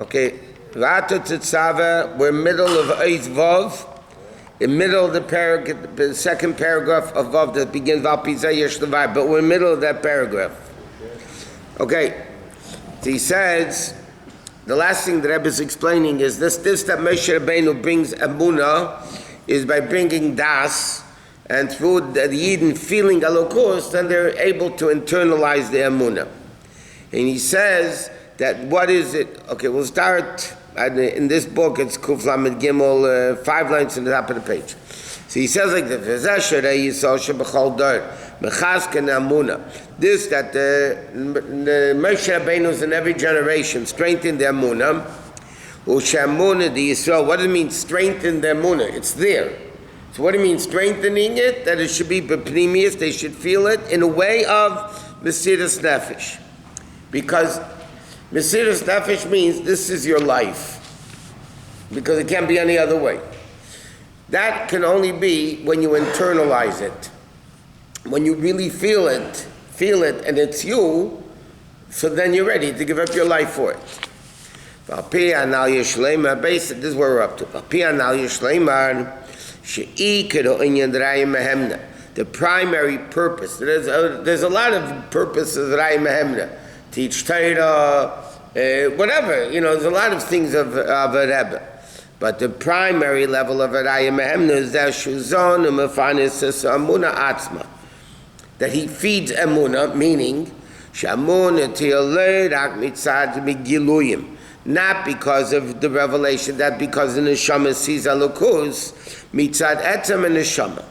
Okay, Vata Tetzaveh, we're middle of Eis Vav, in middle of the second paragraph of Vav that begins Val Pizah Yesh Levai, but we're in middle of that paragraph. Okay, so he says, the last thing the Rebbe is explaining is this that Moshe Rabbeinu brings Emunah is by bringing Das, and through the Yidden feeling Elokus, then they're able to internalize the Emunah. And he says that what is it? Okay, we'll start in this book. It's Kuf Lamed Gimel, 5 lines in the top of the page. So he says like this: this that the Moshe Rabbeinu's in every generation strengthen the Emunah. Ushamuna the Yisrael. What does it mean? Strengthen the Emunah. It's there. So what do you mean strengthening it? That it should be bepnimius. They should feel it in a way of Mesiras Nefesh, because Mesiras Nefesh means this is your life, because it can't be any other way. That can only be when you internalize it, when you really feel it, and it's you, so then you're ready to give up your life for it. This is where we're up to. The primary purpose, there's a lot of purposes of teach Torah, whatever, there's a lot of things of a Rebbe. But the primary level of Arayim Mehemna is that he feeds Emunah, meaning not because of the revelation, that because the Neshama sees Elokus, mitzad etzem and Neshama.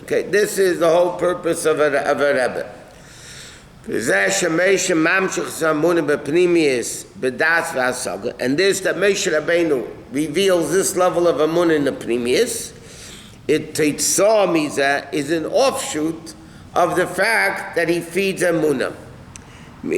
Okay, this is the whole purpose of a Rebbe. And this that Moshe Rabbeinu reveals this level of Amunah in the Pnimius, Tetzaveh Mizah is an offshoot of the fact that he feeds Amunah. The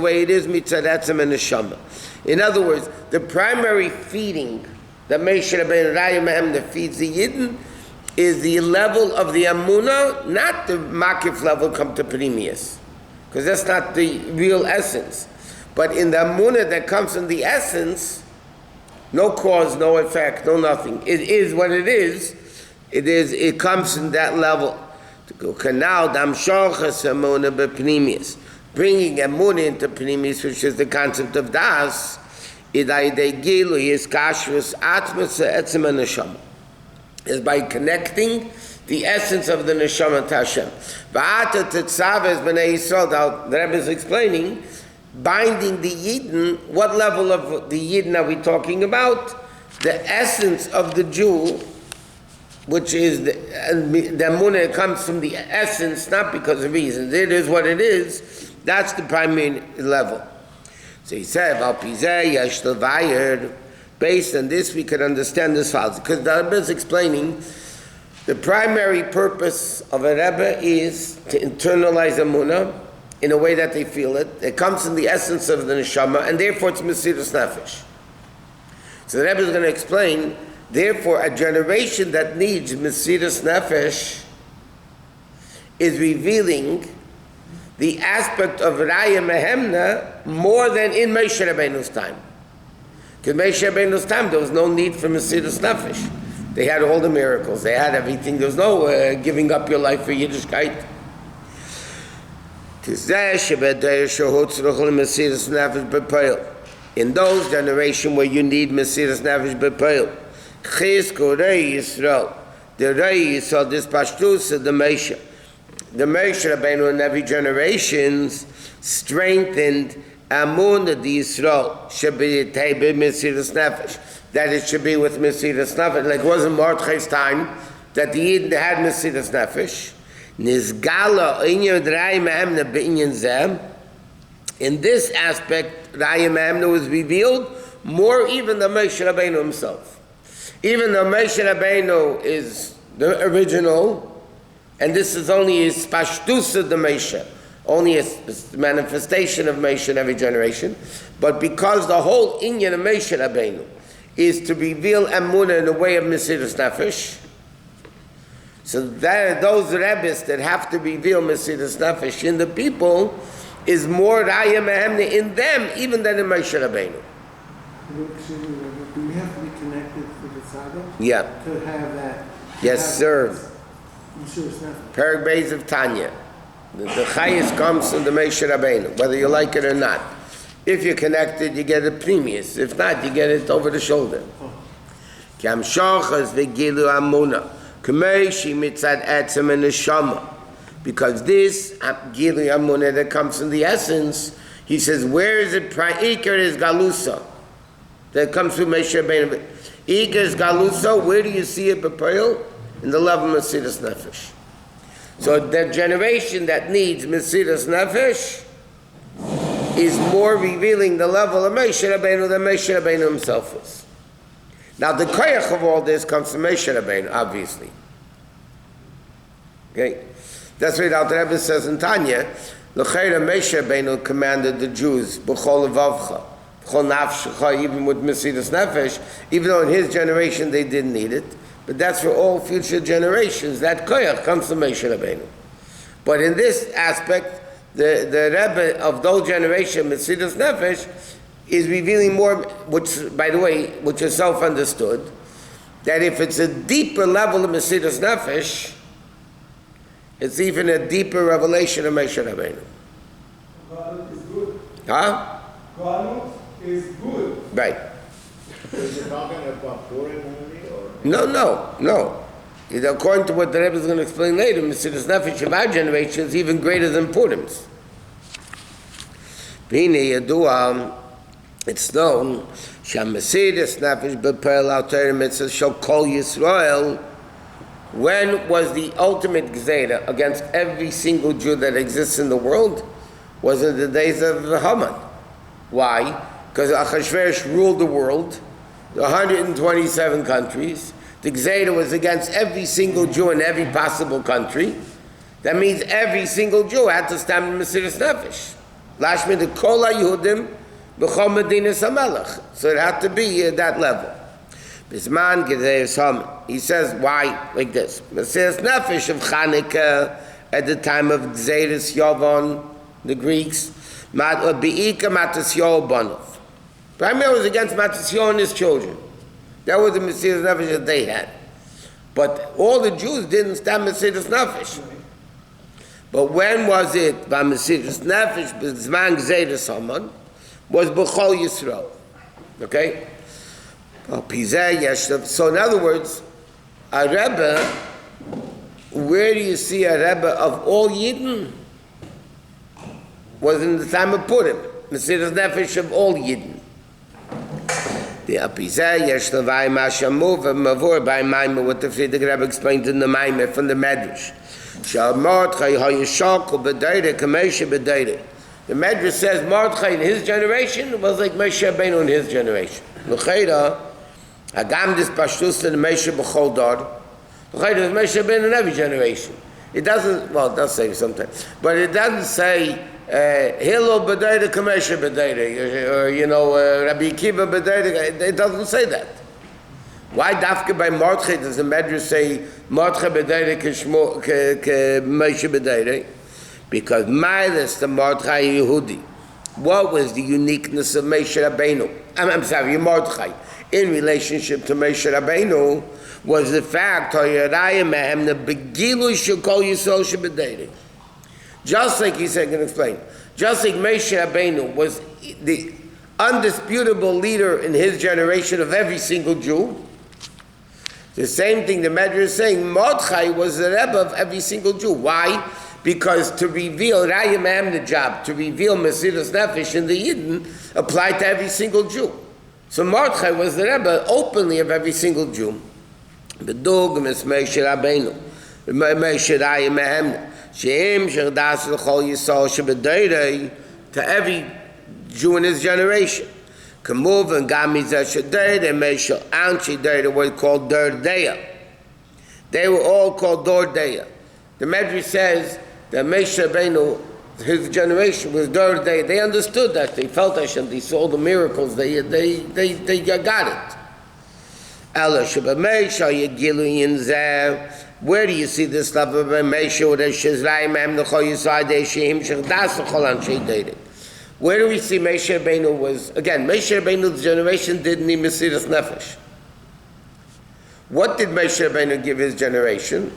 way it is mitzad etzem and neshama. In other words, the primary feeding that Moshe Rabbeinu Raya Mehem that feeds the Yidden is the level of the Amunah, not the Makif level come to Pnimius, because that's not the real essence. But in the Amunah that comes from the essence, no cause, no effect, no nothing. It is what it is. It comes from that level. Canal damshochas Amunah bepnimius, bringing Amunah into Pnimius, which is the concept of Das, is by connecting the essence of the neshama to Hashem. V'ata Tetzaveh b'nei Yisrael. The Rebbe is explaining, binding the Yidden. What level of the Yidden are we talking about? The essence of the Jew, which is the Emunah comes from the essence, not because of reasons. It is what it is. That's the primary level. So he said, based on this, we can understand this follows. Because the Rebbe is explaining the primary purpose of a Rebbe is to internalize Emunah in a way that they feel it. It comes from the essence of the neshama, and therefore it's Mesiras Nefesh. So the Rebbe is going to explain, therefore, a generation that needs Mesiras Nefesh is revealing the aspect of Raya Mehemna more than in Moshe Rabbeinu's time. Because Moshe Rabbeinu's time, there was no need for Mesiras Nefesh. They had all the miracles. They had everything. There was no giving up your life for Yiddishkeit. In those generations where you need Mesiras Nefesh b'Poel, Chizku Rei Yisrael, the Rei Yisrael, this Pashtus of the Moshe Rabbeinu in every generation strengthened Amunah the Yisrael should be Mesiras Nefesh, that it should be with Mesiras Nefesh. Like it wasn't Mordechai's time that the Yidden had Mesiras Nefesh. Nizgala Inyan Raya Mehemna B'Inyan Zem. In this aspect, Raya Mehemna was revealed more even than Moshe Rabbeinu himself. Even though Moshe Rabbeinu is the original, and this is only his Pashtus of the Moshe, only a manifestation of Moshe in every generation, but because the whole inyan of Moshe Rabbeinu is to reveal Emunah in the way of Mesiras Nefesh, So that those Rebbes that have to reveal Mesiras Nefesh in the people is more Raya Mehemna in them even than in Moshe Rabbeinu. Do we have to be connected to the Tzaddik? Yeah. To have that? Yes, sir. Mesiras Nefesh. Perek Beis of Tanya. The Chayis comes from the Moshe Rabbeinu, whether you like it or not. If you're connected, you get it premius. If not, you get it over the shoulder. Ki hamshachas v'gilu amuna, k'meishi mitzad etzem and neshama. Because this gilu amuna that comes from the essence, he says, where is it? Ikar is galusa. That comes from Moshe Rabbeinu. Ikar is galusa. Where do you see it, B'Peil? In the level of Mesiras Nefesh. So the generation that needs Mesiras Nefesh is more revealing the level of Moshe Rabbeinu than Moshe Rabbeinu himself was. Now the koyach of all this comes from Moshe Rabbeinu, obviously. Okay? That's why the Rebbe says in Tanya, L'cheira Moshe Rabbeinu commanded the Jews, B'chol levavcha, B'chol nafshecha, even with Mesiras Nefesh, even though in his generation they didn't need it. But that's for all future generations. That koyach comes from Moshe Rabbeinu. But in this aspect, the Rebbe of those generation, Mesiras Nefesh, is revealing more, which, by the way, which is self-understood, that if it's a deeper level of Mesiras Nefesh, it's even a deeper revelation of Moshe Rabbeinu. Galut is good. Huh? Galut is good. Right. Is it talking about Purim only, or? No. According to what the Rebbe is going to explain later, Mesiras Nefesh of our generation is even greater than Purim's. It's known, Mesiras Nefesh b'Peil al Torah mitzvah shall call Yisrael. When was the ultimate Gzeira against every single Jew that exists in the world? Was in the days of Haman. Why? Because Achashverosh ruled the world, 127 countries. The Gzeira was against every single Jew in every possible country. That means every single Jew had to stand in Mesiras Nefesh. Lashmi the Kol HaYehudim b'chol Medinas HaMelech. So it had to be at that level. Bisman Gezeirus Haman. He says, why? Like this. Mesiras Nefesh of Chanukah at the time of Gzeirus Yavon, the Greeks, Be'ika Matasyo Banov. Primarily was against Matasyo and his children. That was the Mesiras Nefesh that they had. But all the Jews didn't stand Mesiras Nefesh. But when was it? By Mesiras Nefesh, Bisman Gezeirus Haman, was B'chol Yisrael. Okay? So in other words, a Rebbe, where do you see a Rebbe of all Yidden? Was in the time of Purim. Mesiras Nefesh of all Yidden. The Apizeh, Yesh Levai Mashamu, Mavur by Maamar, what the Friedrich Rebbe explained in the Maamar from the Medrash. Shal Mordechai HaYishakul B'Deireh Kamesha B'Deireh. The Medrash says Mordechai in his generation was like Moshe Rabbeinu in his generation. L'cheira, Hagam dis Pashtus and Moshe B'chol Dor. L'cheira is Moshe Rabbeinu in every generation. It doesn't, well, it does say sometimes, but it doesn't say Hillel B'Deireh Kamesha B'Deireh, or Rabbi Akiva B'Deireh. It doesn't say that. Why Dafka by Mordechai does the Medrash say Mordechai B'Deireh Moshe B'Deireh? Because Milas the Mordechai Yehudi. What was the uniqueness of Moshe Rabbeinu? I'm sorry, Mordechai. In relationship to Moshe Rabbeinu was the fact just like he said, I can explain. Just like Moshe Rabbeinu was the undisputable leader in his generation of every single Jew, the same thing the Medrash is saying, Mordechai was the Rebbe of every single Jew. Why? Because to reveal Raya Mehemna job, to reveal Mesiras Nefesh in the Yidden, applied to every single Jew. So Mordechai was the Rebbe openly of every single Jew. B'dug mis Moshe Rabbeinu, Moshe Raya Mehemna, she'im shechdas l'chol Yisrael shebedeirei, to every Jew in his generation. Kamuv and Gamizah shedeirei, Moshe Anchi deirei were called Dordeya. They were all called Dordeya. The Medrash says that Moshe Rabbeinu, his generation was Dordeya. They understood that. They felt Hashem. They saw the miracles. They got it. Ela sheba Moshe yegilu yinzeh Where do you see this level of Meisha with Shizrayim Am the Choyisai De Shehim Shechdas Cholan Sheidated? Where do we see Moshe Rabbeinu was, again, Moshe Rabbeinu's generation didn't need Mesiras Nefesh. What did Moshe Rabbeinu give his generation?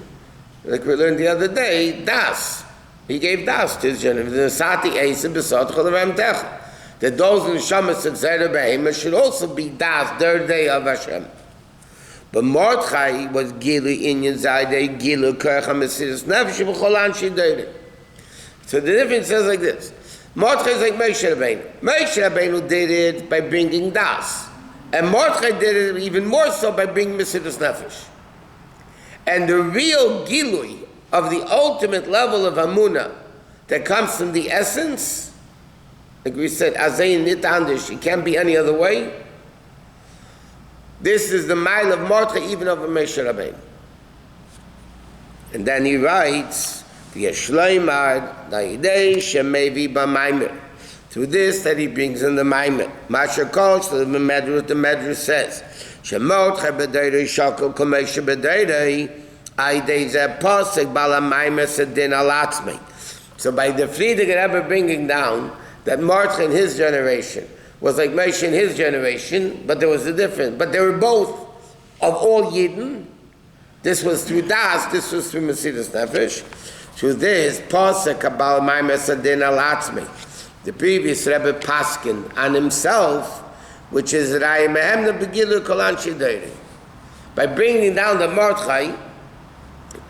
Like we learned the other day, Das. He gave Das to his generation. The Sati Eisa Besot Cholavem Tech. That those in the Shamas of Zayra Behema should also be Das, their day of Hashem. But Mordechai was Gilu Inyan Zaydei, Gilu Kercha Mesiras Nefesh B'cholan Sheidated. So the difference is like this. Mordechai is like Moshe Rabbeinu. Moshe Rabbeinu did it by bringing Das. And Mordechai did it even more so by bringing Mesiras Nefesh. And the real Gilui of the ultimate level of Amunah that comes from the essence, like we said, Azayin Nitandish, it can't be any other way. This is the mile of Mordechai even over Moshe Rabbeinu. And then he writes, V'yeshloimar da'idei shemevi b'maimir. Through this that he brings in the Maamar. Masher calls to the Medrash says, Shemotcha b'deirei shakol k'meshe b'deirei aidei zeh pasuk bala Maamar sedin alatzmei. So by the Friedrich Rebbe bringing down that Mordechai in his generation was like Moshe in his generation, but there was a difference. But they were both of all Yidden. This was through Das, this was through Mesiras Nefesh. Through this, pasuk bala Maamar sedin alatzmei. The previous Rebbe paskin on himself, which is Raya Mehemna Begilu Kolan Shidayri. By bringing down the Mordechai,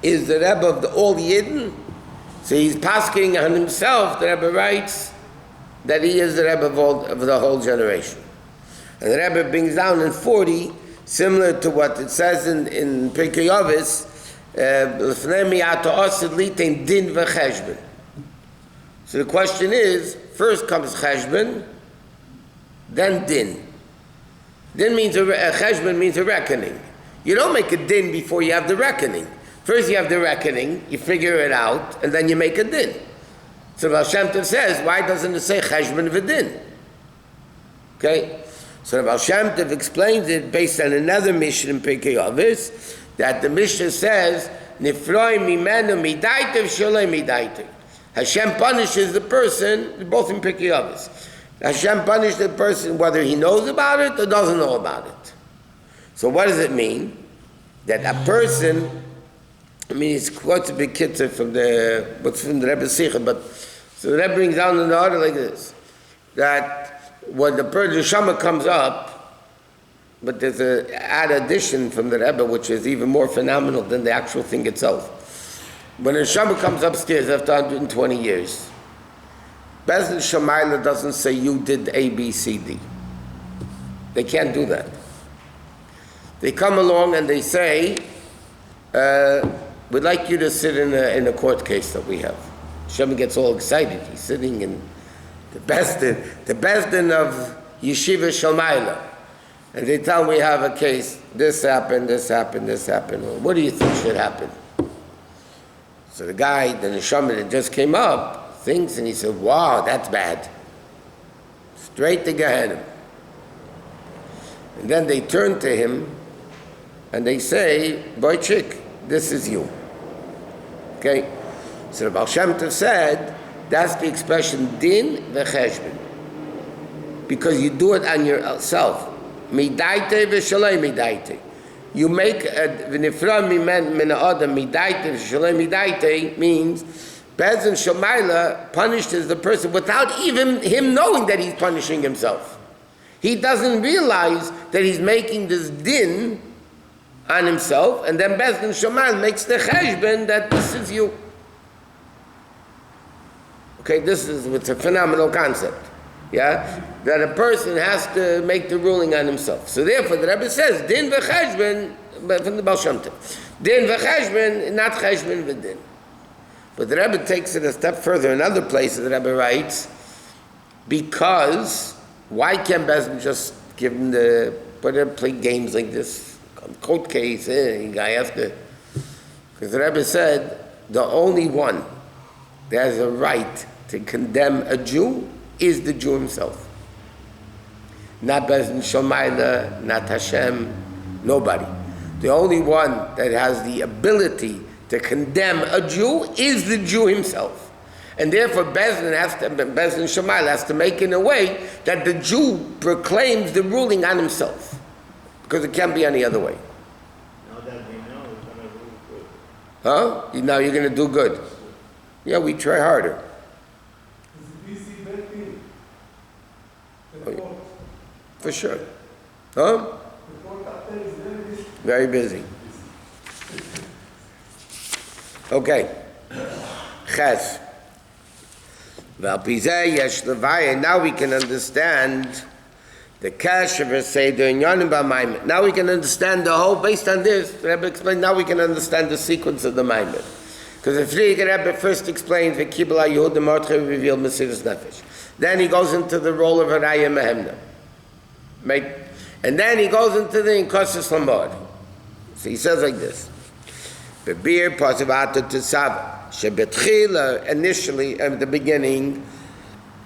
is the Rebbe of all Yidden. So he's pasking on himself. The Rebbe writes that he is the Rebbe of the whole generation. And the Rebbe brings down in 40, similar to what it says in Pirkei Avos, L'fnei mi'ato osid litain din v'cheshbon. So the question is, first comes cheshbon, then din. Din means cheshbon means a reckoning. You don't make a din before you have the reckoning. First you have the reckoning, you figure it out, and then you make a din. So Baal Shem Tov says, why doesn't it say cheshbon v'din? Okay? So Baal Shem Tov explains it based on another Mishnah in Pirkei Avos, that the Mishnah says, Nifroi mimenu midaitiv sholei midaitiv. Hashem punishes the person, both in Pirkei Avos. Hashem punishes the person whether he knows about it or doesn't know about it. So what does it mean? That a person, I mean, it's quite a big kitzur from the Rebbe Sikha, but so the Rebbe brings down in the order like this, that when the Shama comes up, but there's an add addition from the Rebbe, which is even more phenomenal than the actual thing itself. When a Neshama comes upstairs after 120 years, Bezdin Shamayla doesn't say you did A, B, C, D. They can't do that. They come along and they say, we'd like you to sit in a court case that we have. Shema gets all excited. He's sitting in the Bezdin of Yeshiva Shamayla. And they tell him we have a case. This happened, this happened, this happened. Well, what do you think should happen? So the guy, the neshama that just came up, thinks and he said, wow, that's bad. Straight to Gehenna. And then they turn to him and they say, Boychik, this is you. Okay? So the Baal Shem Tov said, that's the expression din v'cheshbon. Because you do it on yourself. Midaite v'shalei midaite. You make v'nifra min ha'adam midaite v'shalei midaite means Bezdin Shamayla punishes the person without even him knowing that he's punishing himself. He doesn't realize that he's making this din on himself, and then Bezdin Shamayla makes the cheshbon that this is you. Okay, it's a phenomenal concept. Yeah, that a person has to make the ruling on himself. So therefore, the Rebbe says, din v'cheshbon, from the Baal Shem Tov. Din v'cheshbon, not cheshbon v'din. But the Rebbe takes it a step further. In other places, the Rebbe writes, because, why can't Bezdin just give him play games like this? Court case, you guy have to... Because the Rebbe said, the only one that has a right to condemn a Jew is the Jew himself. Not Bezdin Shamayla, not Hashem, nobody. The only one that has the ability to condemn a Jew is the Jew himself. And therefore, Bezdin Shemayel has to make in a way that the Jew proclaims the ruling on himself. Because it can't be any other way. Now that we know, we're going to rule good. Huh? Now you're going to do good. Yeah, we try harder. It's a busy bad thing. The Oh, yeah. court. For sure. Huh? The court up there is very busy. Very busy. Okay. Ches. Now we can understand the cash of Seder and Yonim B'Maimed. Now we can understand the whole, based on this, the Rebbe explained, now we can understand the sequence of the Maimed. Because the Friedrich Rebbe first explains the Kibbutz Yehud the Mordechai revealed Mesiras Nefesh. Then he goes into the role of Haraya Mehemna. And then he goes into the Inkosis Lamor. So he says like this. Bebir Pasavata Tetzaveh. Shebetchila, initially, at the beginning,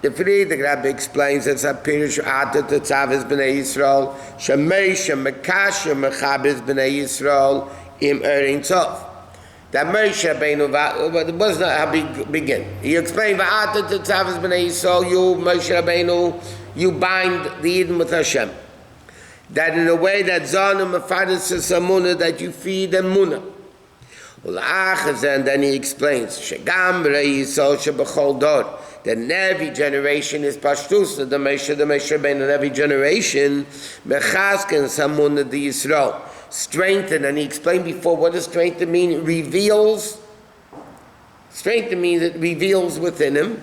the Friedrich Rabbi explains it's a Pirush Ata Tetzaveh B'nai Yisrael, Shemesha Mekasha Mechabes B'nai Yisrael Im Erin Tov. That Moshe Rabbeinu, it was not how he began. He explained, V'ata Tetzaveh B'nai Yisrael, you, Moshe Rabbeinu, you bind the Eden with Hashem. That in a way that Zana Mefadis Samuna, that you feed them Munah. And then he explains, that in every generation is Pashtus, the Moshe Rabbeinu in every generation, Mechasken Samuna the Yisrael, strengthen, and he explained before, what does strengthen mean? It reveals. Strengthen means it reveals within him.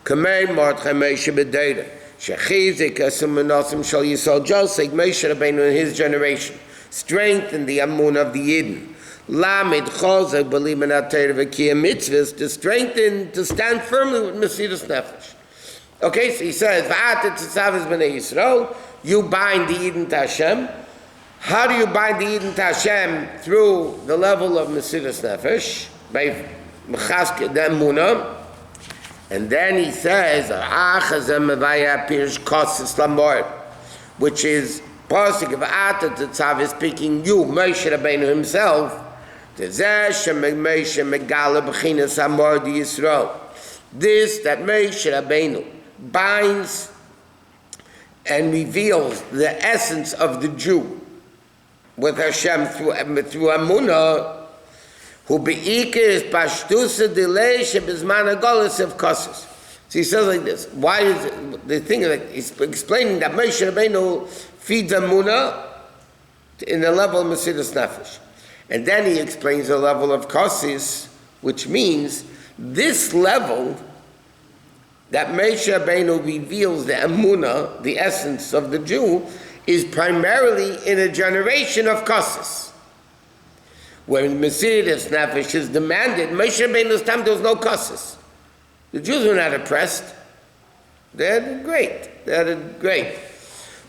Kamei Mordechai Moshe B'Deira, Shechizik Esum Shal Yisrael, just like Moshe Rabbeinu in his generation, strengthen the Amun of the Yidden. Lamed Chozak believe in Atayr V'Kiyah mitzvahs to strengthen, to stand firmly with Mesiras Nefesh. Okay, so he says, V'ata Tetzaveh B'nai Yisrael, you bind the Eden to Hashem. How do you bind the Eden to Hashem? Through the level of Mesiras Nefesh, by Mechaske the Emunah. And then he says, Achazem Mevaya Pirush Kosis Lamor, which is pasuk of Ata Tetzaveh speaking you, Moshe Rabbeinu himself. This that Moshe Rabbeinu binds and reveals the essence of the Jew with Hashem through Amunah, who beikir is pashtusa delay shebizman hagolos of kosos. So he says like this. Why is it, the thing like he's explaining that Moshe Rabbeinu feeds Amunah in the level of Mesiras Nefesh. And then he explains the level of Kosis, which means this level that Moshe Rabbeinu reveals the Amunah, the essence of the Jew, is primarily in a generation of Kosis. When Mesiras Nefesh is demanded, Moshe Rabbeinu's time there was no Kosis. The Jews were not oppressed. They had it great.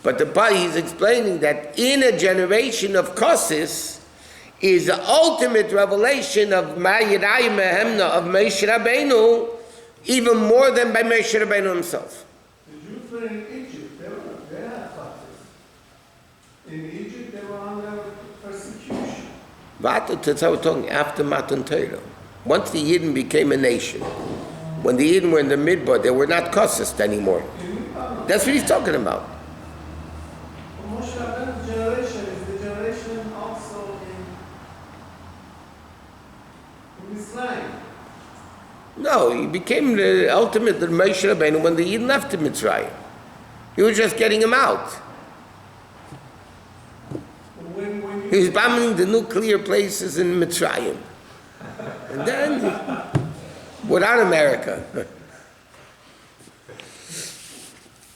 But the part he's explaining that in a generation of Kosis is the ultimate revelation of Ma'yirai Mehemna of Moshe Rabbeinu, even more than by Moshe Rabbeinu himself. The Jews were in Egypt. They had classes. In Egypt, they were under persecution. That's how we're talking after Matan Torah. Once the Yidden became a nation, when the Yidden were in the Midbar, they were not Kosis anymore. That's what he's talking about. Moshe Rabbeinu's generation is the generation also in Israel. No, he became the ultimate Moshe Rabbeinu when the Yidden left Mitzrayim. He was just getting him out. He was bombing the nuclear places in Mitzrayim. And then, without America.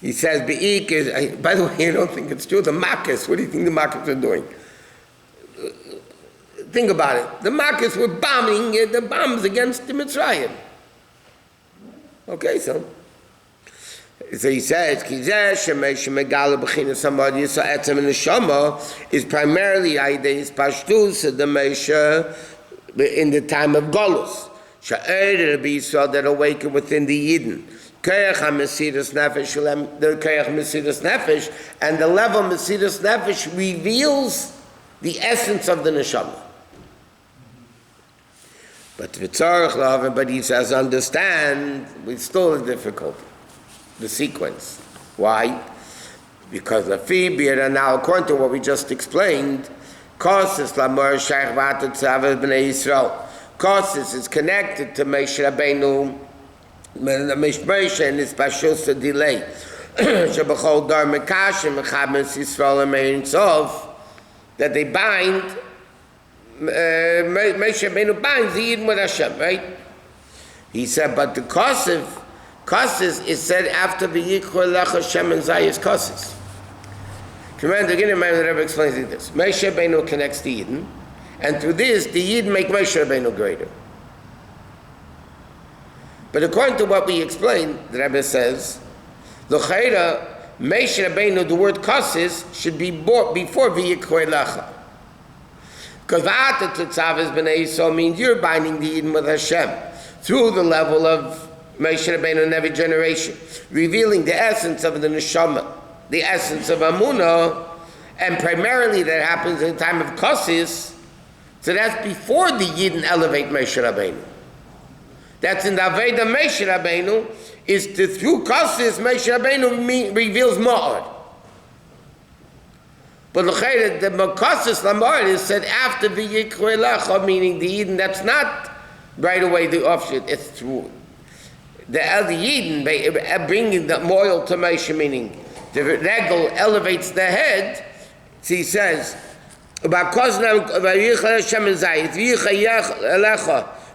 He says, by the way, I don't think it's true. The Makkos, what do you think the Makkos are doing? Think about it. The Makkos were bombing the bombs against the Mitzrayim. Okay, so he says, is primarily Aidei Pashtus the Moshe in the time of Golus. That awaken within the Yidden. The Mesiras Nefesh, and the level of Mesiras Nefesh reveals the essence of the Neshama. But he says, understand, it's still a difficulty, the sequence. Why? Because the Fibir, now according to what we just explained, Kosis Lamar Shaykh Vata Tetzaveh B'nai Yisrael. Kosis is connected to Moshe Rabbeinu, Moshe and his Pashus delay. Shebachol Dar Mekashim Mechames Yisrael Amein Sof, that they bind, Moshe Rabbeinu binds the Yidden with Hashem, right? He said, but the Kosis is said after the Yichur Lech Hashem and Zayis Kosis. Remember, the Rebbe explains like this. Moshe Rabbeinu connects the Yidden, and through this, the Yidden make Moshe Rabbeinu greater. But according to what we explained, the Rebbe says, L'chaira, Moshe Rabbeinu, the word Kosis, should be bought before V'yikhrei Lecha. Because V'ata Tetzaveh B'nai Yisrael means you're binding the Yidden with Hashem through the level of Moshe Rabbeinu in every generation, revealing the essence of the Neshama, the essence of Amunah, and primarily that happens in the time of Kosis, so that's before the Yidden elevate Moshe Rabbeinu. That's in the Aveda Moshe Rabbeinu, is to through Kosis, Moshe Rabbeinu reveals Ma'ar. But the Kosis Lamar is said after the Yikrei Lecha, meaning the Yidden, that's not right away the offshoot, it's through the Yidden bringing the oil to Moshe, meaning the regal elevates the head. So he says,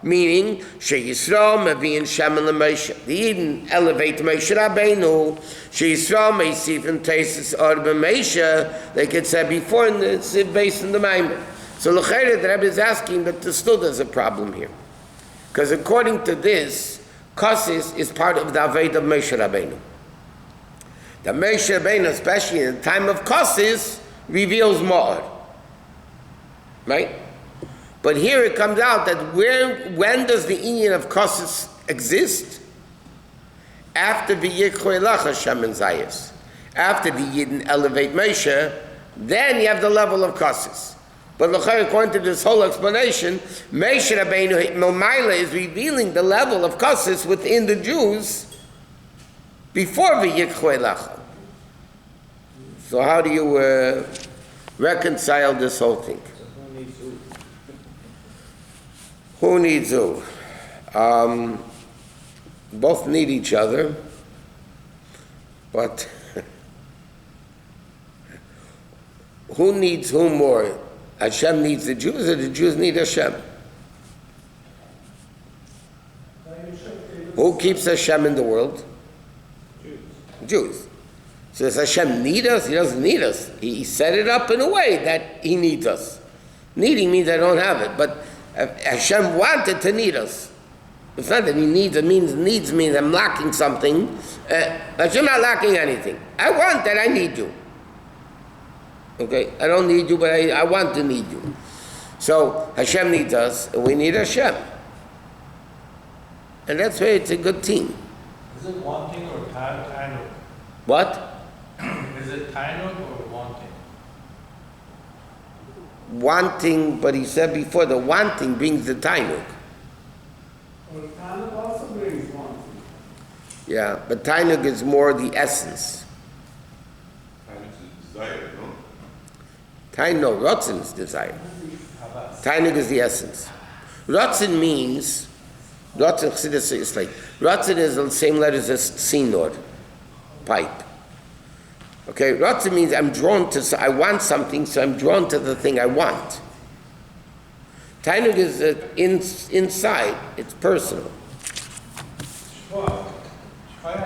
meaning Sheyisrael Mavian Shemen LeMoshe. The Yidden elevate Moshe Rabbeinu. Sheyisrael Meisif and Tesis Orba Moshe. Like it said before, and it's based in the Maamar. So L'chayre, the Rebbe is asking, but still there's a problem here, because according to this, Kosis is part of the Aved of Moshe Rabbeinu. The Moshe Rabbeinu, especially in the time of Kosis, reveals Ma'ar. Right? But here it comes out that when does the union of Kosis exist? After the Yikrei Lech Hashem and Zayis. After the Yidden elevate Moshe, then you have the level of Kosis. But according to this whole explanation, Moshe Rabbeinu Momaila is revealing the level of Kosis within the Jews before the Yikrei Lech. So how do you reconcile this whole thing? Who needs who? Both need each other, but who needs who more? Hashem needs the Jews, or the Jews need Hashem? Who keeps Hashem in the world? Jews. So does Hashem need us? He doesn't need us. He set it up in a way that He needs us. Needing means I don't have it, but Hashem wanted to need us. It's not that He needs, it means needs means I'm lacking something. Hashem not lacking anything. I want that, I need you. Okay, I don't need you, but I want to need you. So Hashem needs us, and we need Hashem. And that's why it's a good team. Is it wanting or tainuk? What? Is it tainuk or wanting? Wanting, but he said before, the wanting brings the tainuk. Or tainuk also brings wanting. Yeah, but tainuk is more the essence. Tainuk is desire, no? Tainuk, rotzen is desire. Tainuk is the essence. Rotzen means, rotzen is like, rotzen is the same letters as sinor, pipe. Okay, rotzen means I'm drawn to, I want something, so I'm drawn to the thing I want. Tainuk is inside, it's personal. Shvach. Shvach